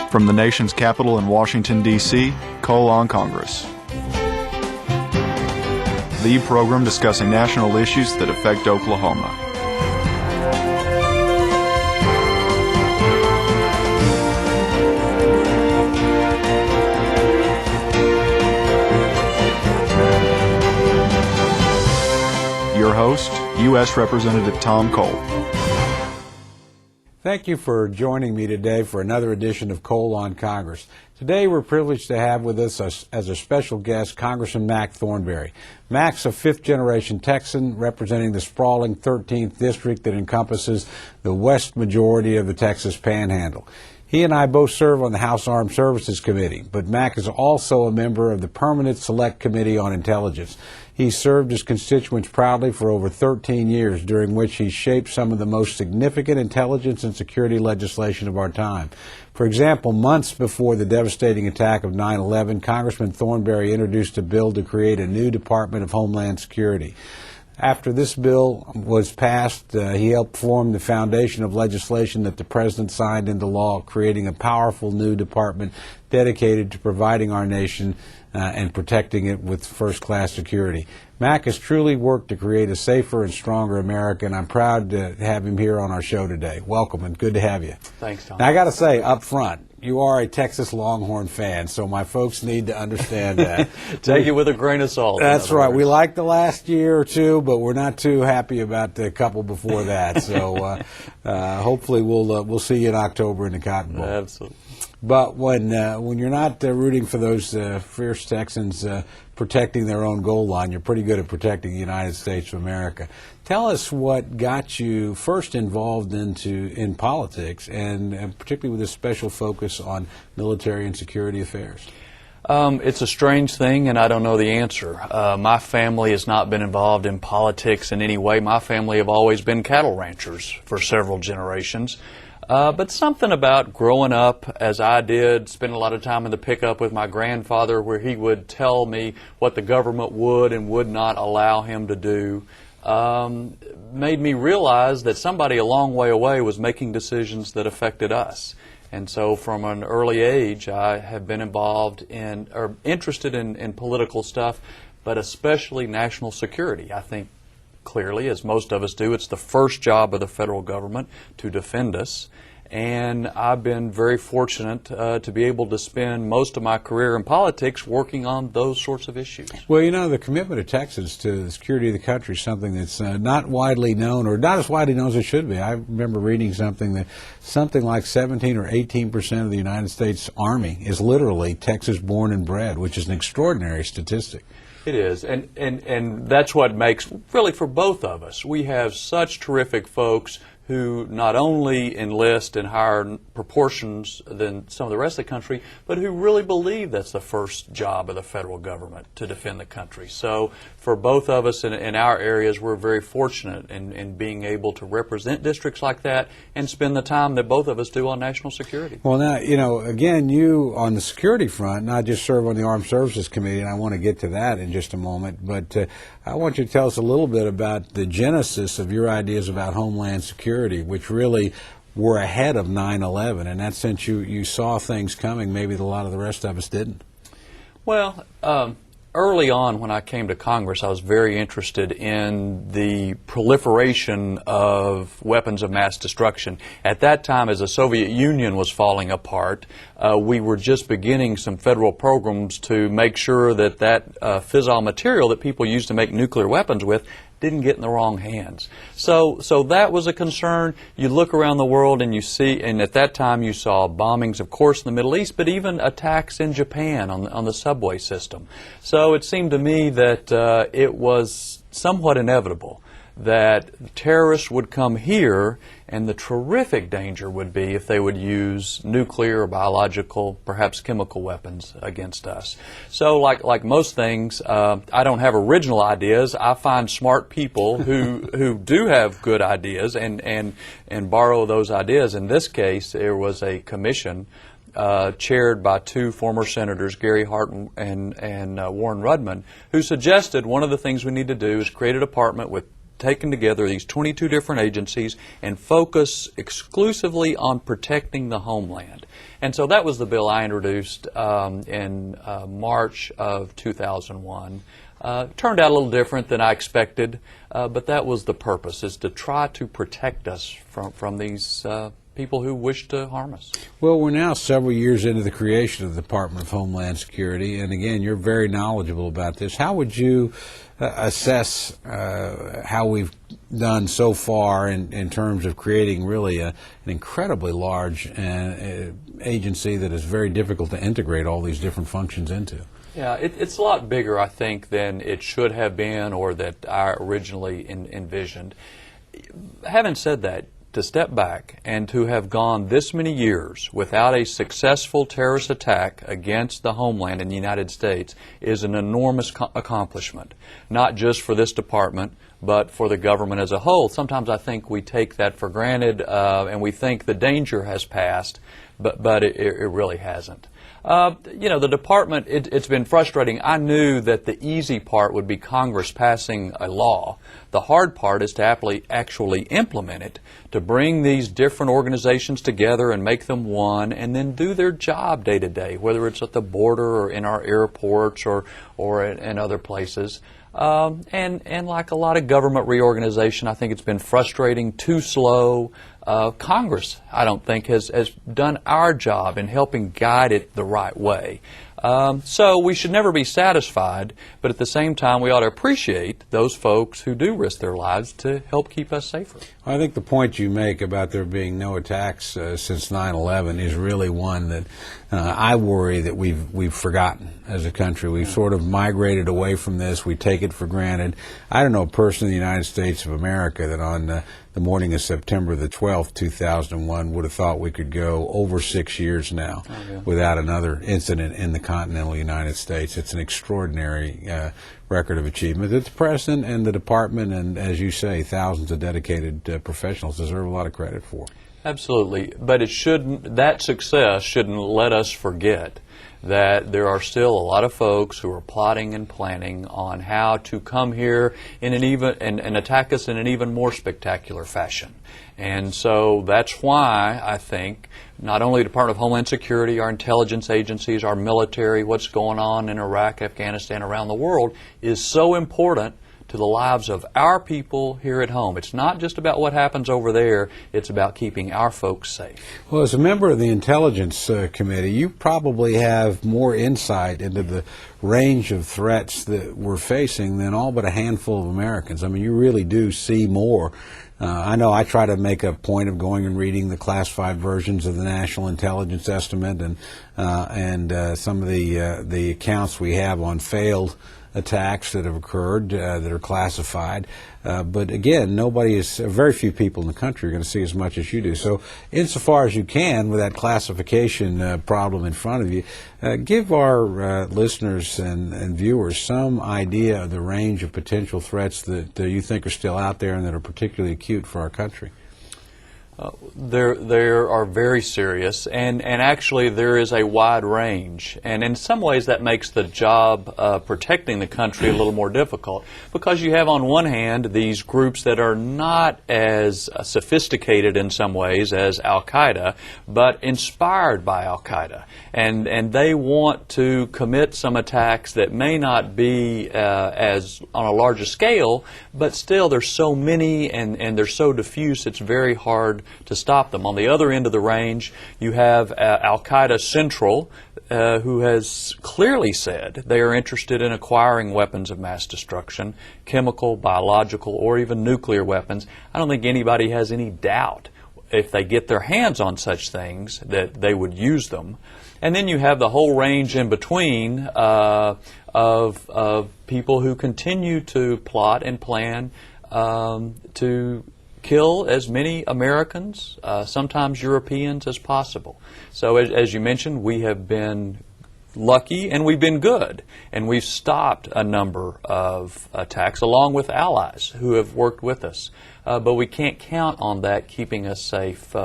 From the nation's capital in Washington, D.C., Cole on Congress. The program discussing national issues that affect Oklahoma. Your host, U.S. Representative Tom Cole. Thank you for joining me today for another edition of Cole on Congress. Today we're privileged to have with us as a special guest Congressman Mac Thornberry. Mac's a fifth-generation Texan representing the sprawling 13th district that encompasses the west majority of the Texas Panhandle. He and I both serve on the House Armed Services Committee, but Mac is also a member of the Permanent Select Committee on Intelligence. He served his constituents proudly for over 13 years, during which he shaped some of the most significant intelligence and security legislation of our time. For example, months before the devastating attack of 9/11, Congressman Thornberry introduced a bill to create a new Department of Homeland Security. After this bill was passed, he helped form the foundation of legislation that the President signed into law, creating a powerful new department dedicated to providing our nation and protecting it with first-class security. Mac has truly worked to create a safer and stronger America, and I'm proud to have him here on our show today. Welcome, and good to have you. Thanks, Tom. Now, I got to say, up front, you are a Texas Longhorn fan, so my folks need to understand that. Take it with a grain of salt. That's right. We liked the last year or two, but we're not too happy about the couple before that. So hopefully we'll see you in October in the Cotton Bowl. Absolutely. But when you're not rooting for those fierce Texans protecting their own goal line, you're pretty good at protecting the United States of America. Tell us what got you first involved in politics, and particularly with a special focus on military and security affairs. It's a strange thing, and I don't know the answer. My family has not been involved in politics in any way. My family have always been cattle ranchers for several generations. But something about growing up, as I did, spending a lot of time in the pickup with my grandfather, where he would tell me what the government would and would not allow him to do, made me realize that somebody a long way away was making decisions that affected us. And so from an early age, I have been involved in, or interested in political stuff, but especially national security. I think clearly, as most of us do, it's the first job of the federal government to defend us. And I've been very fortunate to be able to spend most of my career in politics working on those sorts of issues. Well, you know, the commitment of Texas to the security of the country is something that's not widely known, or not as widely known as it should be. I remember reading something that something like 17 or 18% of the United States Army is literally Texas born and bred, which is an extraordinary statistic. It is, and that's what makes, really for both of us, we have such terrific folks who not only enlist in higher proportions than some of the rest of the country, but who really believe that's the first job of the federal government, to defend the country. So for both of us in our areas, we're very fortunate in being able to represent districts like that and spend the time that both of us do on national security. Well, now, you know, again, you on the security front, not just serve on the Armed Services Committee, and I want to get to that in just a moment, but I want you to tell us a little bit about the genesis of your ideas about Homeland Security, which really were ahead of 9/11. In that sense, you saw things coming maybe that a lot of the rest of us didn't. Well, early on when I came to Congress, I was very interested in the proliferation of weapons of mass destruction. At that time, as the Soviet Union was falling apart, we were just beginning some federal programs to make sure that fissile material that people used to make nuclear weapons with didn't get in the wrong hands. So that was a concern. You look around the world and you see, and at that time you saw bombings, of course, in the Middle East, but even attacks in Japan on the subway system. So it seemed to me that it was somewhat inevitable that terrorists would come here, and the terrific danger would be if they would use nuclear or biological, perhaps chemical weapons against us. So like most things, I don't have original ideas. I find smart people who do have good ideas and borrow those ideas. In this case, there was a commission chaired by two former senators, Gary Hart and Warren Rudman, who suggested one of the things we need to do is create a department with taken together these 22 different agencies and focus exclusively on protecting the homeland. And so that was the bill I introduced in March of 2001. Turned out a little different than I expected, but that was the purpose, is to try to protect us from these people who wish to harm us. Well, we're now several years into the creation of the Department of Homeland Security, and again, you're very knowledgeable about this. How would you assess how we've done so far in terms of creating really an incredibly large agency that is very difficult to integrate all these different functions into? Yeah, it's a lot bigger, I think, than it should have been or that I originally envisioned. Having said that, to step back and to have gone this many years without a successful terrorist attack against the homeland in the United States is an enormous accomplishment, not just for this department, but for the government as a whole. Sometimes I think we take that for granted and we think the danger has passed, but it really hasn't. You know, the department, it's been frustrating. I knew that the easy part would be Congress passing a law. The hard part is to actually implement it, to bring these different organizations together and make them one, and then do their job day to day, whether it's at the border or in our airports or in other places. And like a lot of government reorganization, I think it's been frustrating, too slow. Congress, I don't think, has done our job in helping guide it the right way. So we should never be satisfied, but at the same time we ought to appreciate those folks who do risk their lives to help keep us safer. I think the point you make about there being no attacks since 9/11 is really one that I worry that we've forgotten as a country. We've sort of migrated away from this. We take it for granted. I don't know a person in the United States of America that on the morning of September the 12th, 2001 would have thought we could go over 6 years now without another incident in the continental United States. It's an extraordinary record of achievement that the President and the Department and, as you say, thousands of dedicated professionals deserve a lot of credit for. Absolutely, but that success shouldn't let us forget that there are still a lot of folks who are plotting and planning on how to come here in and attack us in an even more spectacular fashion. And so that's why I think not only the Department of Homeland Security, our intelligence agencies, our military, what's going on in Iraq, Afghanistan, around the world is so important to the lives of our people here at home. It's not just about what happens over there, it's about keeping our folks safe. Well, as a member of the Intelligence Committee, you probably have more insight into the range of threats that we're facing than all but a handful of Americans. I mean, you really do see more. I know I try to make a point of going and reading the classified versions of the National Intelligence Estimate and some of the accounts we have on failed attacks that have occurred that are classified. But again, very few people in the country are going to see as much as you do. So insofar as you can, with that classification problem in front of you, give our listeners and viewers some idea of the range of potential threats that you think are still out there and that are particularly acute for our country. They are very serious, and actually there is a wide range, and in some ways that makes the job protecting the country a little more difficult, because you have on one hand these groups that are not as sophisticated in some ways as Al-Qaeda, but inspired by Al-Qaeda, and they want to commit some attacks that may not be as on a larger scale, but still there's so many and they're so diffuse it's very hard to stop them. On the other end of the range, you have Al-Qaeda Central, who has clearly said they are interested in acquiring weapons of mass destruction, chemical, biological, or even nuclear weapons. I don't think anybody has any doubt if they get their hands on such things that they would use them. And then you have the whole range in between of people who continue to plot and plan to kill as many Americans, sometimes Europeans, as possible. So as you mentioned, we have been lucky and we've been good, and we've stopped a number of attacks along with allies who have worked with us. But we can't count on that keeping us safe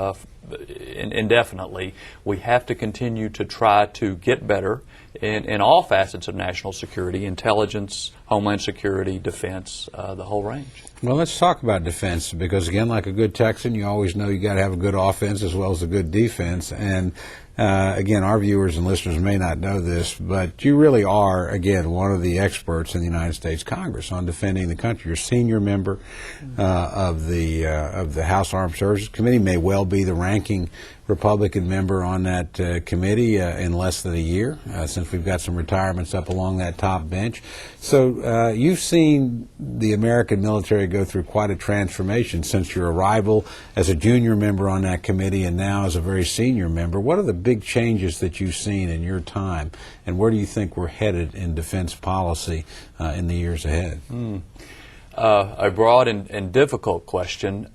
indefinitely. We have to continue to try to get better in all facets of national security, intelligence, homeland security, defense, the whole range. Well, let's talk about defense, because again, like a good Texan, you always know you got to have a good offense as well as a good defense. And again, our viewers and listeners may not know this, but you really are, again, one of the experts in the United States Congress on defending the country. You're a senior member of the House Armed Services Committee, may well be the ranking Republican member on that committee in less than a year, since we've got some retirements up along that top bench. So you've seen the American military go through quite a transformation since your arrival as a junior member on that committee and now as a very senior member. What are the big changes that you've seen in your time, and where do you think we're headed in defense policy in the years ahead? A broad and difficult question.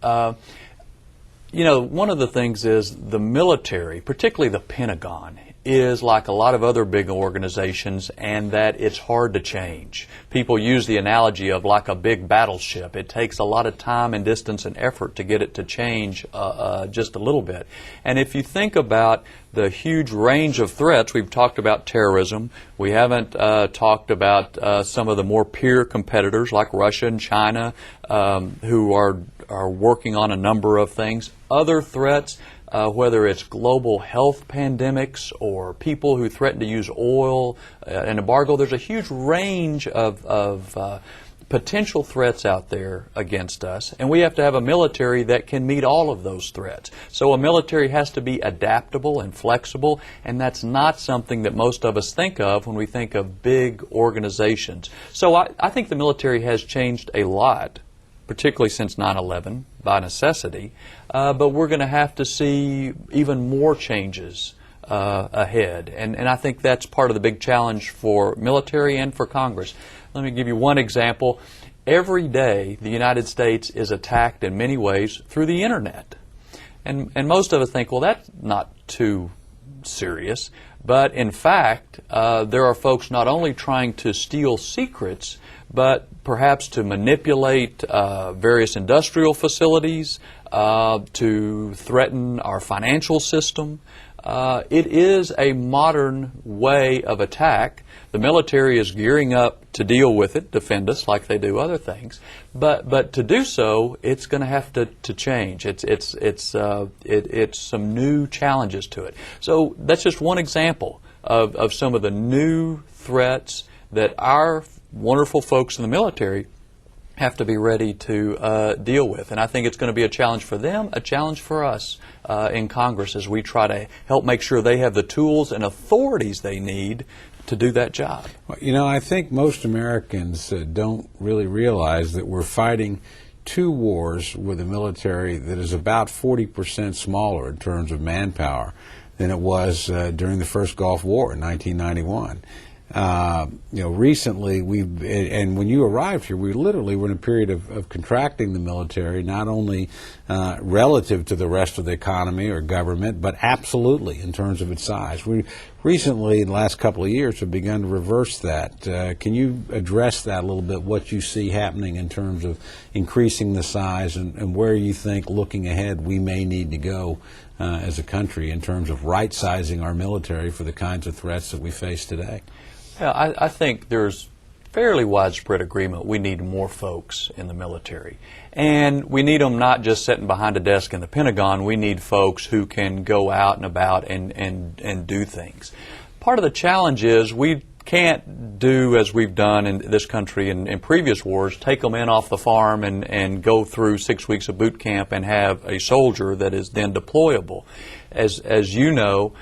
You know, one of the things is the military, particularly the Pentagon, is like a lot of other big organizations, and that it's hard to change. People use the analogy of like a big battleship. It takes a lot of time and distance and effort to get it to change just a little bit. And if you think about the huge range of threats, we've talked about terrorism. We haven't talked about some of the more peer competitors like Russia and China, who are working on a number of things. Other threats, whether it's global health pandemics or people who threaten to use oil and embargo, there's a huge range of potential threats out there against us, and we have to have a military that can meet all of those threats. So a military has to be adaptable and flexible, and that's not something that most of us think of when we think of big organizations. So I think the military has changed a lot, particularly since 9/11, by necessity, but we're going to have to see even more changes ahead. And I think that's part of the big challenge for military and for Congress. Let me give you one example. Every day, the United States is attacked in many ways through the Internet. And most of us think, well, that's not too serious. But in fact, there are folks not only trying to steal secrets, but perhaps to manipulate various industrial facilities, to threaten our financial system. It is a modern way of attack. The military is gearing up to deal with it, defend us like they do other things. But to do so, it's going to have to change. It's some new challenges to it. So that's just one example of some of the new threats that our wonderful folks in the military have to be ready to deal with. And I think it's going to be a challenge for them, a challenge for us in Congress as we try to help make sure they have the tools and authorities they need to do that job. Well, you know, I think most Americans don't really realize that we're fighting two wars with a military that is about 40% smaller in terms of manpower than it was during the first Gulf War in 1991. Recently and when you arrived here, we literally were in a period of contracting the military, not only relative to the rest of the economy or government, but absolutely in terms of its size. We recently, in the last couple of years, have begun to reverse that. Can you address that a little bit, what you see happening in terms of increasing the size and where you think, looking ahead, we may need to go as a country in terms of right-sizing our military for the kinds of threats that we face today? Yeah, I think there's fairly widespread agreement we need more folks in the military. And we need them not just sitting behind a desk in the Pentagon. We need folks who can go out and about and do things. Part of the challenge is we can't do as we've done in this country in previous wars, take them in off the farm and go through 6 weeks of boot camp and have a soldier that is then deployable. As you know,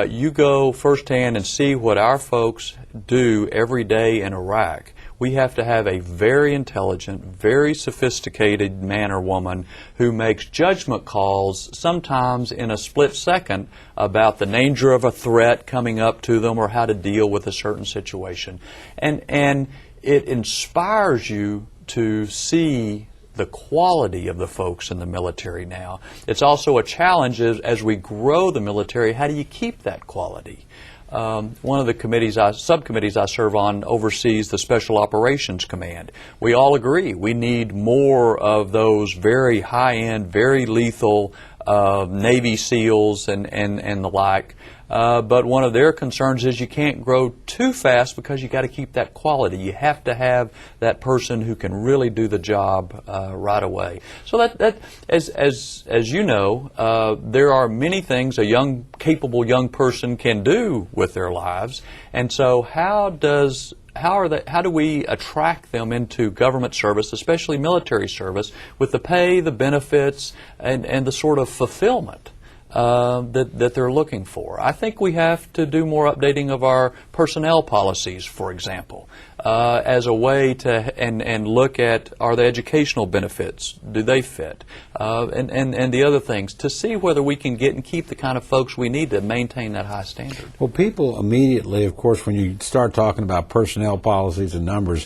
you go firsthand and see what our folks do every day in Iraq. We have to have a very intelligent, very sophisticated man or woman who makes judgment calls, sometimes in a split second, about the danger of a threat coming up to them or how to deal with a certain situation. And it inspires you to see the quality of the folks in the military now. It's also a challenge as we grow the military. How do you keep that quality? One of the subcommittees I serve on oversees the Special Operations Command. We all agree we need more of those very high-end, very lethal Navy SEALs and the like. But one of their concerns is you can't grow too fast because you got to keep that quality. You have to have that person who can really do the job right away. So that as you know, there are many things a capable young person can do with their lives. And so how do we attract them into government service, especially military service, with the pay, the benefits, and the sort of fulfillment that they're looking for? I think we have to do more updating of our personnel policies, for example, as a way to and look at, are the educational benefits, do they fit, and the other things, to see whether we can get and keep the kind of folks we need to maintain that high standard. Well, people immediately, of course, when you start talking about personnel policies and numbers,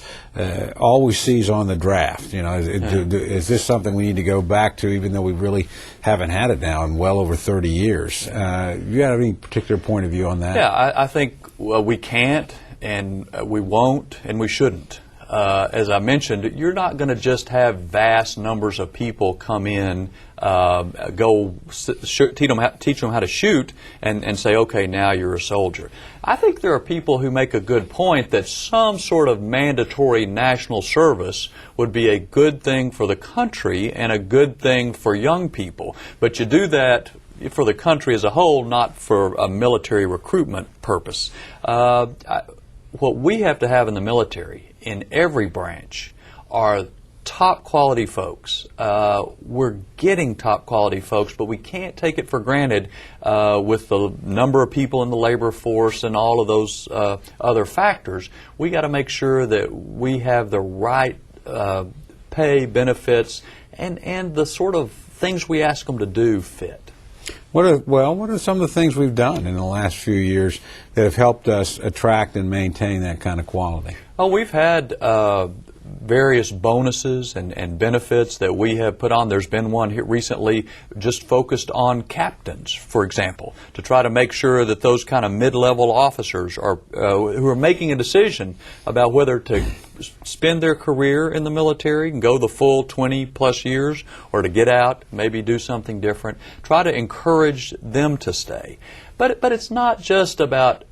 always sees on the draft. You know, is this something we need to go back to, even though we really haven't had it now in well over 30 years? You have any particular point of view on that? Yeah, I think we can't, and we won't, and we shouldn't. As I mentioned, you're not going to just have vast numbers of people come in, teach them how to shoot, and say, okay, now you're a soldier. I think there are people who make a good point that some sort of mandatory national service would be a good thing for the country and a good thing for young people. But you do that for the country as a whole, not for a military recruitment purpose. What we have to have in the military, in every branch, are top quality folks. We're getting top quality folks, but we can't take it for granted with the number of people in the labor force and all of those other factors. We got to make sure that we have the right pay, benefits, and the sort of things we ask them to do fit. What are some of the things we've done in the last few years that have helped us attract and maintain that kind of quality? Well, we've had various bonuses and benefits that we have put on. There's been one here recently just focused on captains, for example, to try to make sure that those kind of mid-level officers are who are making a decision about whether to spend their career in the military and go the full 20-plus years, or to get out, maybe do something different. Try to encourage them to stay. But it's not just about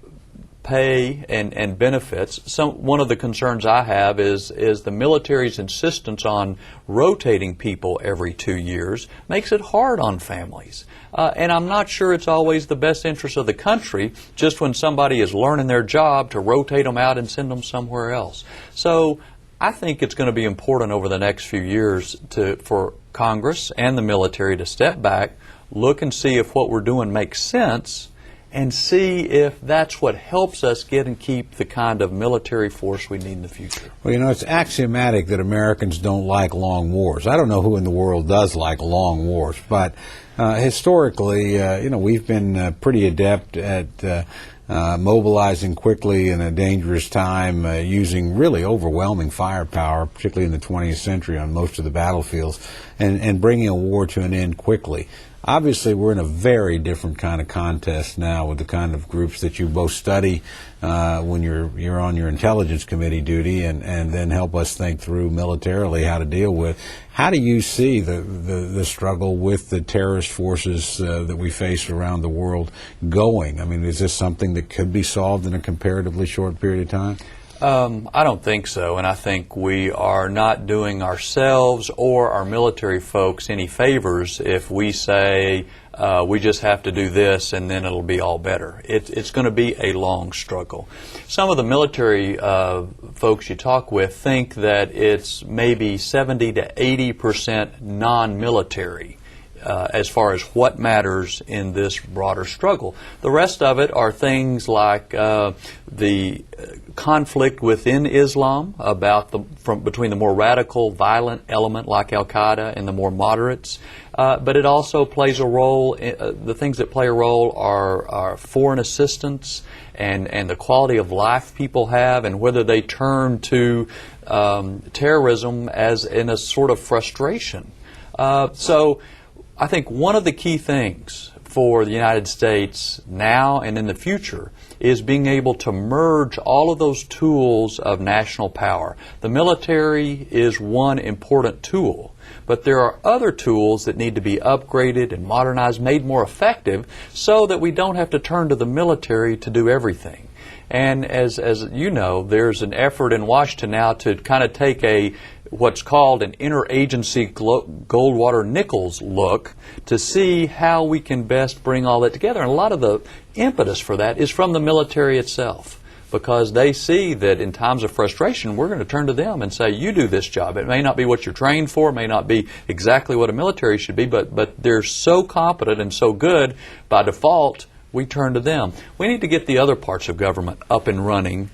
pay and benefits. One of the concerns I have is the military's insistence on rotating people every 2 years makes it hard on families. And I'm not sure it's always the best interest of the country, just when somebody is learning their job, to rotate them out and send them somewhere else. So I think it's going to be important over the next few years for Congress and the military to step back, look and see if what we're doing makes sense, and see if that's what helps us get and keep the kind of military force we need in the future. Well, you know, it's axiomatic that Americans don't like long wars. I don't know who in the world does like long wars, but historically, we've been pretty adept at mobilizing quickly in a dangerous time, using really overwhelming firepower, particularly in the 20th century on most of the battlefields, and bringing a war to an end quickly. Obviously, we're in a very different kind of contest now with the kind of groups that you both study when you're on your intelligence committee duty, and then help us think through militarily how to deal with. How do you see the struggle with the terrorist forces that we face around the world going? I mean, is this something that could be solved in a comparatively short period of time? I don't think so, and I think we are not doing ourselves or our military folks any favors if we say we just have to do this and then it'll be all better. It's going to be a long struggle. Some of the military folks you talk with think that it's maybe 70 to 80% non-military. As far as what matters in this broader struggle. The rest of it are things like the conflict within Islam between the more radical, violent element like Al-Qaeda and the more moderates. But it also plays a role, the things that play a role are foreign assistance and the quality of life people have, and whether they turn to terrorism as in a sort of frustration. So I think one of the key things for the United States now and in the future is being able to merge all of those tools of national power. The military is one important tool, But there are other tools that need to be upgraded and modernized, made more effective, so that we don't have to turn to the military to do everything. And as you know, there's an effort in Washington now to kind of take what's called an interagency Goldwater-Nichols look to see how we can best bring all that together. And a lot of the impetus for that is from the military itself, because they see that in times of frustration, we're going to turn to them and say, you do this job. It may not be what you're trained for, it may not be exactly what a military should be, but they're so competent and so good, by default, we turn to them. We need to get the other parts of government up and running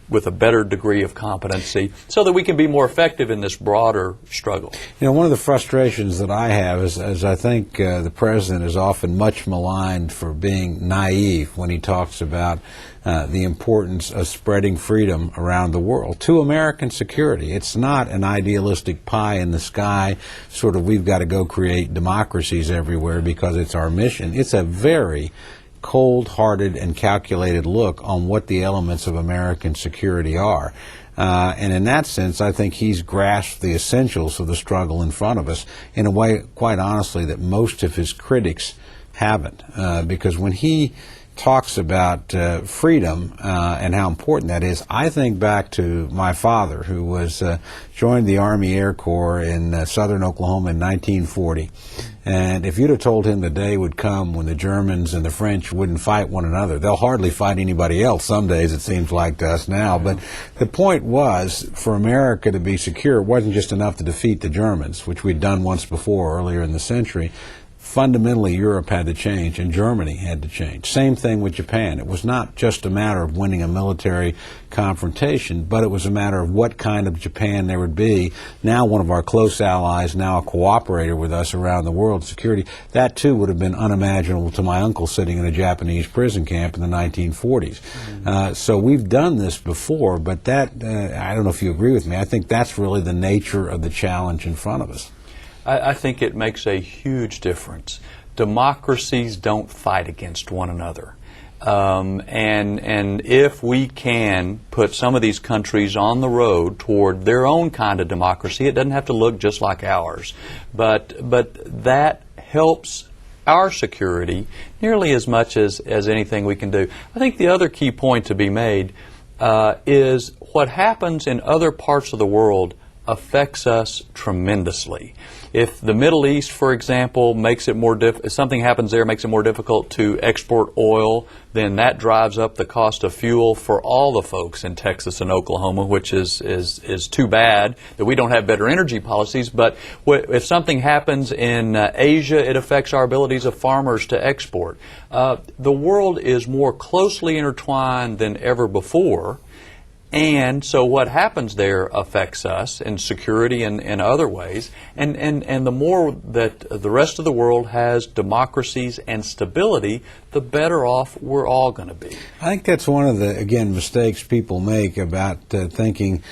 with a better degree of competency so that we can be more effective in this broader struggle. You know, one of the frustrations that I have is I think the President is often much maligned for being naive when he talks about the importance of spreading freedom around the world to American security. It's not an idealistic pie in the sky, sort of we've got to go create democracies everywhere because it's our mission. It's a very cold-hearted and calculated look on what the elements of American security are. And in that sense, I think he's grasped the essentials of the struggle in front of us in a way, quite honestly, that most of his critics haven't. Because when he talks about freedom and how important that is, I think back to my father, who was joined the Army Air Corps in southern Oklahoma in 1940. And if you'd have told him the day would come when the Germans and the French wouldn't fight one another, they'll hardly fight anybody else some days, it seems like to us now. But the point was, for America to be secure, it wasn't just enough to defeat the Germans, which we'd done once before earlier in the century. Fundamentally, Europe had to change, and Germany had to change. Same thing with Japan. It was not just a matter of winning a military confrontation, but it was a matter of what kind of Japan there would be. Now one of our close allies, now a cooperator with us around the world, security. That, too, would have been unimaginable to my uncle sitting in a Japanese prison camp in the 1940s. So we've done this before, but that, I don't know if you agree with me, I think that's really the nature of the challenge in front of us. I think it makes a huge difference. Democracies don't fight against one another. And if we can put some of these countries on the road toward their own kind of democracy, it doesn't have to look just like ours. But that helps our security nearly as much as anything we can do. I think the other key point to be made is what happens in other parts of the world affects us tremendously. If the Middle East, for example, makes it more if something happens there, makes it more difficult to export oil, then that drives up the cost of fuel for all the folks in Texas and Oklahoma, which is too bad that we don't have better energy policies. But if something happens in Asia, it affects our abilities of farmers to export. The world is more closely intertwined than ever before. And so what happens there affects us in security and in other ways. And the more that the rest of the world has democracies and stability, the better off we're all going to be. I think that's one of the, again, mistakes people make about thinking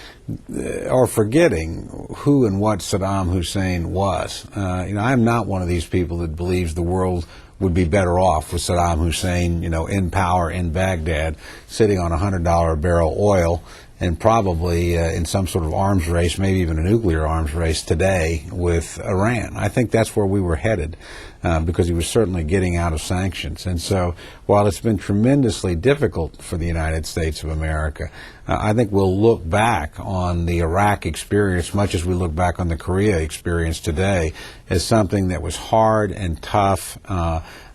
or forgetting who and what Saddam Hussein was. I'm not one of these people that believes the world would be better off with Saddam Hussein, in power in Baghdad, sitting on $100 a barrel oil, and probably in some sort of arms race, maybe even a nuclear arms race today with Iran. I think that's where we were headed, because he was certainly getting out of sanctions. And so while it's been tremendously difficult for the United States of America, I think we'll look back on the Iraq experience, much as we look back on the Korea experience today, as something that was hard and tough,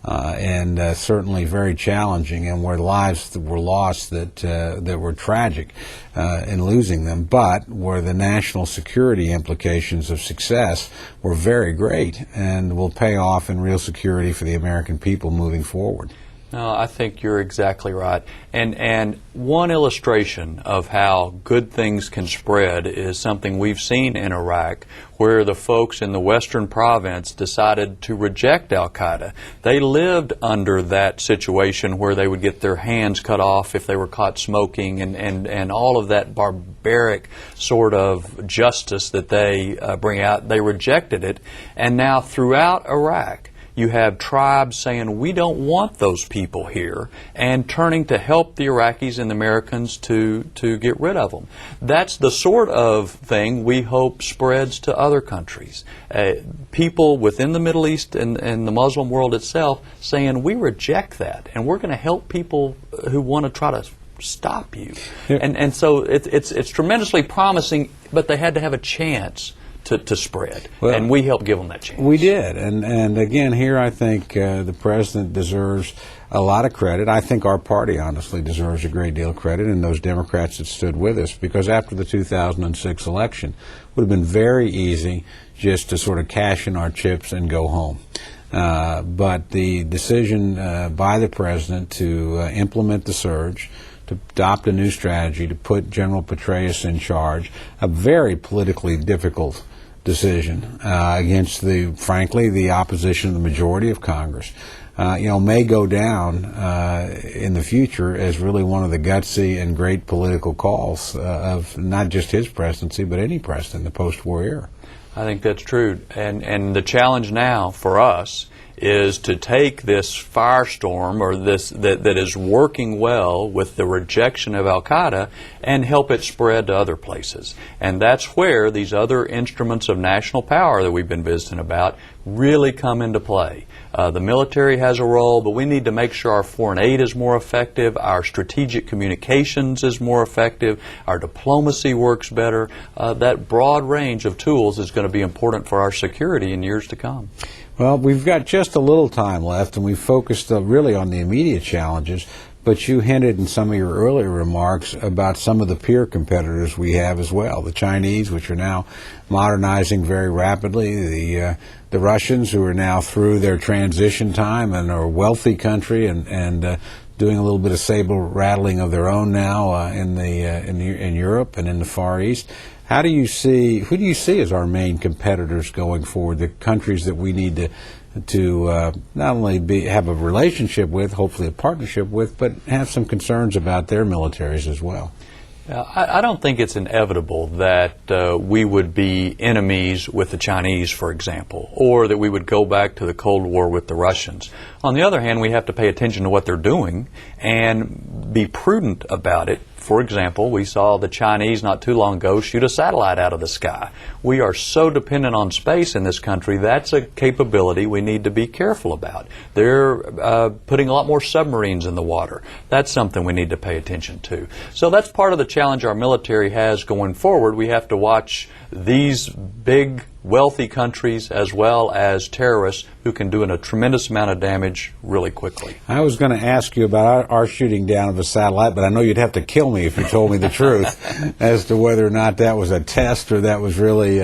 and certainly very challenging, and where lives were lost that were tragic in losing them, but where the national security implications of success were very great and will pay off in real security for the American people moving forward. No, I think you're exactly right. And one illustration of how good things can spread is something we've seen in Iraq, where the folks in the western province decided to reject al-Qaeda. They lived under that situation where they would get their hands cut off if they were caught smoking, and all of that barbaric sort of justice that they bring out. They rejected it, and now throughout Iraq, You have tribes saying, we don't want those people here, and turning to help the Iraqis and the Americans to get rid of them. That's the sort of thing we hope spreads to other countries. People within the Middle East and the Muslim world itself saying, we reject that, and we're going to help people who want to try to stop you. Yeah. And so it's tremendously promising, but they had to have a chance to spread, well, and we helped give them that chance. We did, and again, here I think the President deserves a lot of credit. I think our party honestly deserves a great deal of credit, and those Democrats that stood with us, because after the 2006 election, it would have been very easy just to sort of cash in our chips and go home. But the decision by the President to implement the surge, to adopt a new strategy, to put General Petraeus in charge, a very politically difficult decision against frankly, the opposition of the majority of Congress, may go down in the future as really one of the gutsy and great political calls of not just his presidency, but any president in the post-war era. I think that's true. And the challenge now for us is to take this firestorm, or this that is working well with the rejection of Al-Qaeda, and help it spread to other places. And that's where these other instruments of national power that we've been visiting about really come into play. The military has a role, but we need to make sure our foreign aid is more effective, our strategic communications is more effective, our diplomacy works better. That broad range of tools is going to be important for our security in years to come. Well, we've got just a little time left, and we've focused really on the immediate challenges, but you hinted in some of your earlier remarks about some of the peer competitors we have as well. The Chinese, which are now modernizing very rapidly, the Russians, who are now through their transition time and are a wealthy country and doing a little bit of saber rattling of their own now in Europe and in the Far East. Who do you see as our main competitors going forward, the countries that we need to not only have a relationship with, hopefully a partnership with, but have some concerns about their militaries as well? I don't think it's inevitable that we would be enemies with the Chinese, for example, or that we would go back to the Cold War with the Russians. On the other hand, we have to pay attention to what they're doing and be prudent about it. For example, we saw the Chinese not too long ago shoot a satellite out of the sky. We are so dependent on space in this country, that's a capability we need to be careful about. They're putting a lot more submarines in the water. That's something we need to pay attention to. So that's part of the challenge our military has going forward. We have to watch these big, wealthy countries as well as terrorists who can do a tremendous amount of damage really quickly. I was going to ask you about our shooting down of a satellite, but I know you'd have to kill me if you told me the truth as to whether or not that was a test or that was really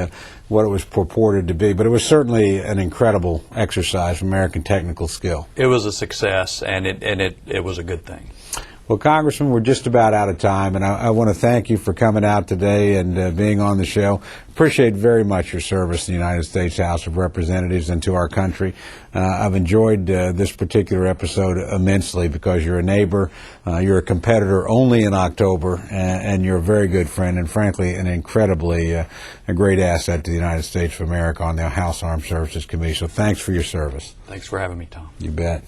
what it was purported to be. But it was certainly an incredible exercise of American technical skill. It was a success, and it was a good thing. Well, Congressman, we're just about out of time, and I want to thank you for coming out today and being on the show. Appreciate very much your service in the United States House of Representatives and to our country. I've enjoyed this particular episode immensely because you're a neighbor, you're a competitor only in October, and you're a very good friend, and frankly, an incredibly a great asset to the United States of America on the House Armed Services Committee. So thanks for your service. Thanks for having me, Tom. You bet.